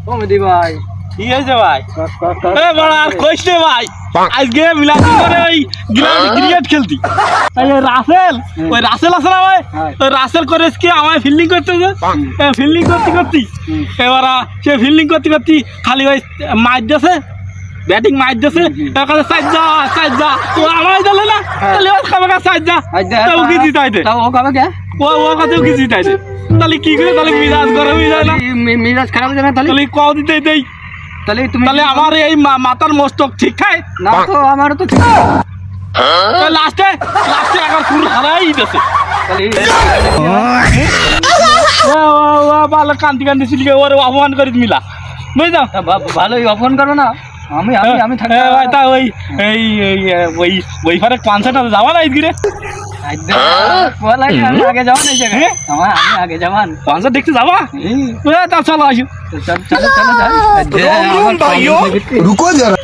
Comedy ভাই কি হয়েছে ভাই? এ বড়া কইস রে ভাই, আজকে মিলাদি করে ওই ক্রিকেট খেলতি। এই রাসেল, ওই রাসেল আছে না ভাই, ওই রাসেল করে কি আমায় ফিল্ডিং করতেছে, ফিল্ডিং করতে এবার সে ফিল্ডিং করতে খালি ওই মাইর দিয়েছে, ব্যাটিং মাইর দিয়েছে, সাইড যা ও আমায় দিলে না, তাহলে ও খাবে সাইড যা, তাও কি জিতাইতে, ও কবে কে ও কাছেও কি জিতাইতে, তাহলে কি করে, তাহলে মিজাজ গরম হয়ে যায় না, মিজাজ খারাপ হয়ে যায় না তাহলে তাহলে ক দিতে দেই, তাহলে তুমি তাহলে আমার এই মাথার মস্তক ঠিক খায় না তো আমারও তো ঠিক লাস্টে এখন ফুল হারাই দিতেছে। ভালো কান্তি সিলিকে ওর অপমান করে মিলা বুঝলাম, ভালোই অপমান করো না, আমি আমি আমি থাকি তা ওই এই ওই ওই ফারে কনসার্টে যাওয়া না আজকে আগে যাওয়া নেই হ্যাঁ আমার আমি আগে যাবান কনসার্ট দেখতে যাবা, তা চলো আসো চলো চলো যাই रुको जरा।